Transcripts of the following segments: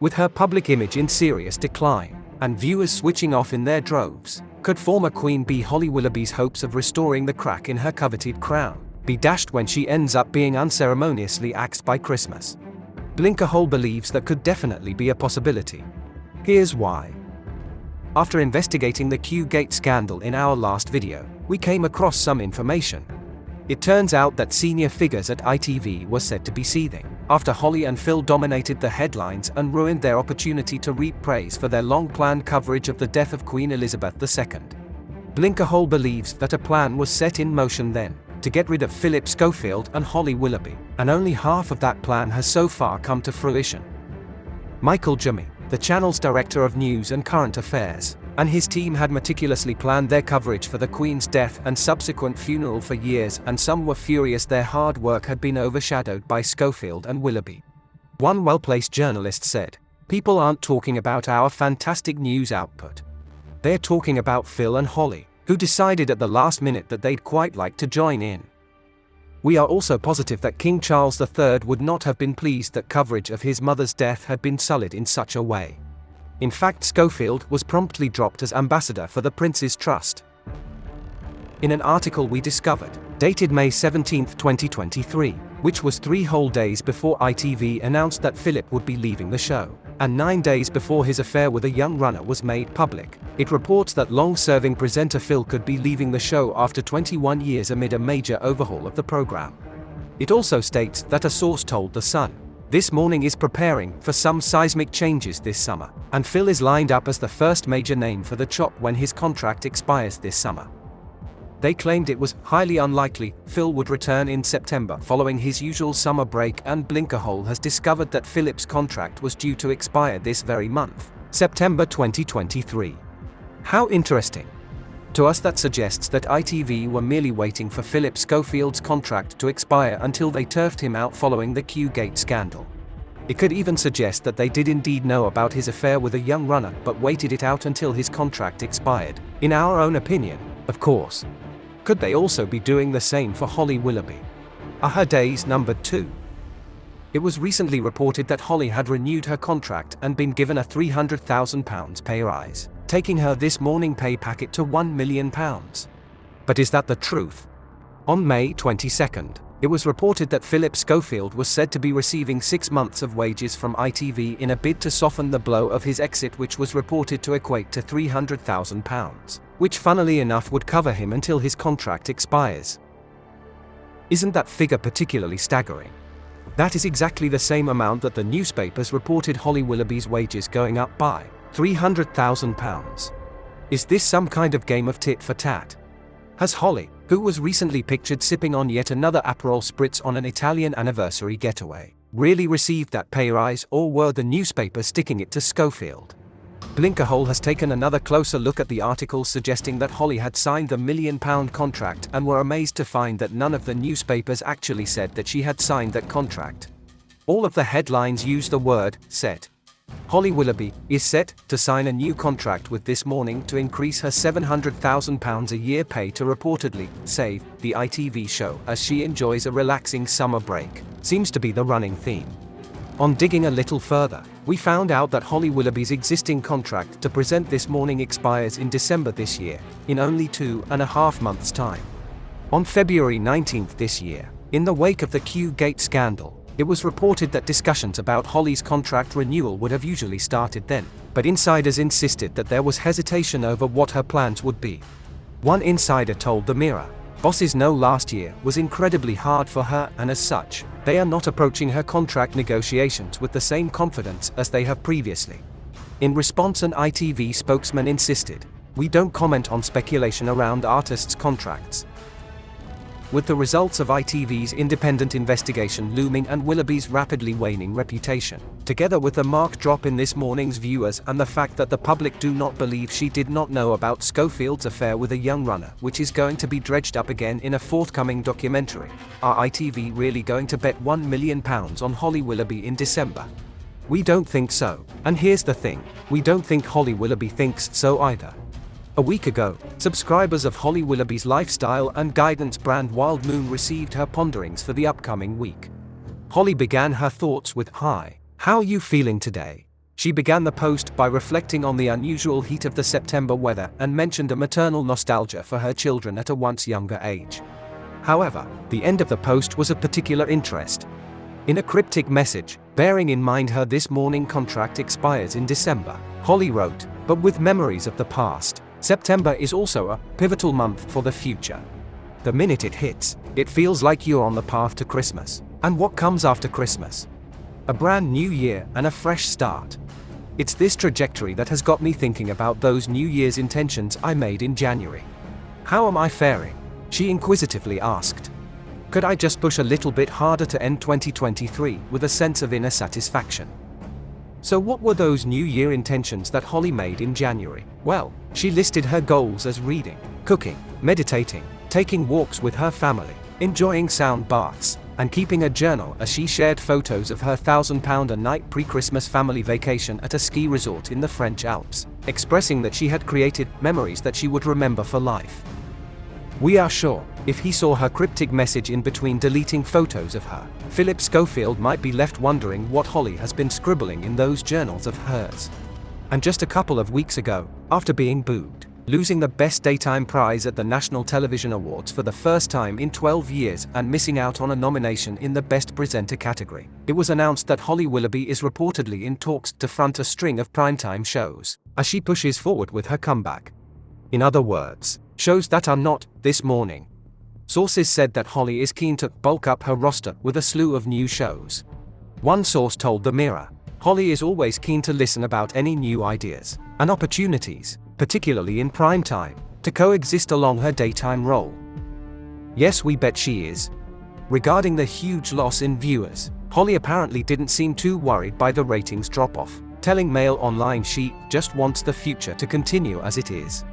With her public image in serious decline, and viewers switching off in their droves, could former Queen Bee Holly Willoughby's hopes of restoring the crack in her coveted crown be dashed when she ends up being unceremoniously axed by Christmas? Blinkerhole believes that could definitely be a possibility. Here's why. After investigating the Q-Gate scandal in our last video, we came across some information. It turns out that senior figures at ITV were said to be seething after Holly and Phil dominated the headlines and ruined their opportunity to reap praise for their long-planned coverage of the death of Queen Elizabeth II. Blinkerhole believes that a plan was set in motion then to get rid of Phillip Schofield and Holly Willoughby, and only half of that plan has so far come to fruition. Michael Jimmy, the channel's director of news and current affairs, and his team had meticulously planned their coverage for the Queen's death and subsequent funeral for years, and some were furious their hard work had been overshadowed by Schofield and Willoughby. One well-placed journalist said, "People aren't talking about our fantastic news output. They're talking about Phil and Holly, who decided at the last minute that they'd quite like to join in." We are also positive that King Charles III would not have been pleased that coverage of his mother's death had been sullied in such a way. In fact, Schofield was promptly dropped as ambassador for the Prince's Trust. In an article we discovered, dated May 17, 2023, which was 3 whole days before ITV announced that Philip would be leaving the show, and 9 days before his affair with a young runner was made public, it reports that long-serving presenter Phil could be leaving the show after 21 years amid a major overhaul of the program. It also states that a source told The Sun, "This Morning is preparing for some seismic changes this summer, and Phil is lined up as the first major name for the chop when his contract expires this summer." They claimed it was highly unlikely Phil would return in September following his usual summer break, and Blinkerhole has discovered that Philip's contract was due to expire this very month, September 2023. How interesting. To us, that suggests that ITV were merely waiting for Phillip Schofield's contract to expire until they turfed him out following the Q-Gate scandal. It could even suggest that they did indeed know about his affair with a young runner but waited it out until his contract expired, in our own opinion, of course. Could they also be doing the same for Holly Willoughby? Are her days numbered too? It was recently reported that Holly had renewed her contract and been given a £300,000 pay rise, taking her This Morning pay packet to £1 million. But is that the truth? On May 22, it was reported that Phillip Schofield was said to be receiving 6 months of wages from ITV in a bid to soften the blow of his exit, which was reported to equate to £300,000, which funnily enough would cover him until his contract expires. Isn't that figure particularly staggering? That is exactly the same amount that the newspapers reported Holly Willoughby's wages going up by, £300,000. Is this some kind of game of tit for tat? Has Holly, who was recently pictured sipping on yet another Aperol Spritz on an Italian anniversary getaway, really received that pay rise, or were the newspapers sticking it to Schofield? Blinkerhole has taken another closer look at the article suggesting that Holly had signed the £1 million contract, and were amazed to find that none of the newspapers actually said that she had signed that contract. All of the headlines use the word "set." Holly Willoughby is set to sign a new contract with This Morning to increase her £700,000 a year pay to reportedly save the ITV show as she enjoys a relaxing summer break, seems to be the running theme. On digging a little further, we found out that Holly Willoughby's existing contract to present This Morning expires in December this year, in only 2.5 months' time. On February 19 this year, in the wake of the Q-Gate scandal, it was reported that discussions about Holly's contract renewal would have usually started then, but insiders insisted that there was hesitation over what her plans would be. One insider told The Mirror, "Bosses know last year was incredibly hard for her, and as such, they are not approaching her contract negotiations with the same confidence as they have previously." In response, an ITV spokesman insisted, "We don't comment on speculation around artists' contracts." With the results of ITV's independent investigation looming and Willoughby's rapidly waning reputation, together with the marked drop in This Morning's viewers and the fact that the public do not believe she did not know about Schofield's affair with a young runner, which is going to be dredged up again in a forthcoming documentary, are ITV really going to bet £1 million on Holly Willoughby in December? We don't think so, and here's the thing, we don't think Holly Willoughby thinks so either. A week ago, subscribers of Holly Willoughby's lifestyle and guidance brand Wild Moon received her ponderings for the upcoming week. Holly began her thoughts with, "Hi, how are you feeling today? She began the post by reflecting on the unusual heat of the September weather and mentioned a maternal nostalgia for her children at a once younger age. However, the end of the post was of particular interest. In a cryptic message, bearing in mind her This Morning contract expires in December, Holly wrote, "But with memories of the past, September is also a pivotal month for the future. The minute it hits, it feels like you're on the path to Christmas. And what comes after Christmas? A brand new year and a fresh start. It's this trajectory that has got me thinking about those New Year's intentions I made in January. How am I faring?" she inquisitively asked. Could I just push a little bit harder to end 2023 with a sense of inner satisfaction? So what were those New Year intentions that Holly made in January? Well, she listed her goals as reading, cooking, meditating, taking walks with her family, enjoying sound baths, and keeping a journal as she shared photos of her £1,000 a night pre-Christmas family vacation at a ski resort in the French Alps, expressing that she had created memories that she would remember for life. We are sure, if he saw her cryptic message in between deleting photos of her, Phillip Schofield might be left wondering what Holly has been scribbling in those journals of hers. And just a couple of weeks ago, after being booed, losing the Best Daytime Prize at the National Television Awards for the first time in 12 years and missing out on a nomination in the Best Presenter category, it was announced that Holly Willoughby is reportedly in talks to front a string of primetime shows, as she pushes forward with her comeback. In other words, shows that are not This Morning. Sources said that Holly is keen to bulk up her roster with a slew of new shows. One source told The Mirror, "Holly is always keen to listen about any new ideas and opportunities, particularly in prime time, to coexist along her daytime role." Yes, we bet she is. Regarding the huge loss in viewers, Holly apparently didn't seem too worried by the ratings drop-off, telling Mail Online she just wants the future to continue as it is.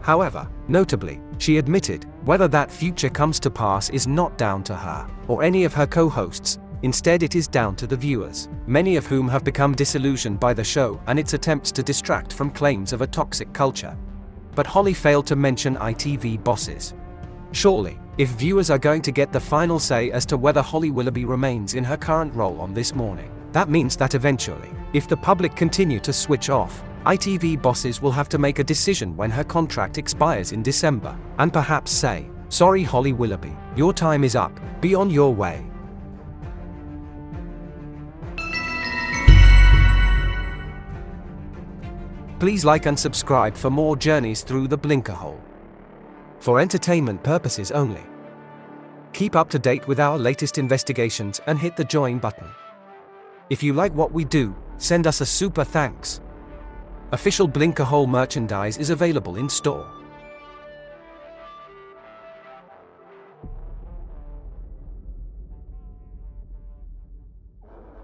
However, notably, she admitted, whether that future comes to pass is not down to her, or any of her co-hosts. Instead, it is down to the viewers, many of whom have become disillusioned by the show and its attempts to distract from claims of a toxic culture. But Holly failed to mention ITV bosses. Surely, if viewers are going to get the final say as to whether Holly Willoughby remains in her current role on This Morning, that means that eventually, if the public continue to switch off, ITV bosses will have to make a decision when her contract expires in December, and perhaps say, "Sorry Holly Willoughby, your time is up, be on your way." Please like and subscribe for more journeys through the Blinkerhole. For entertainment purposes only. Keep up to date with our latest investigations and hit the join button. If you like what we do, send us a super thanks. Official Blinkerhole merchandise is available in store.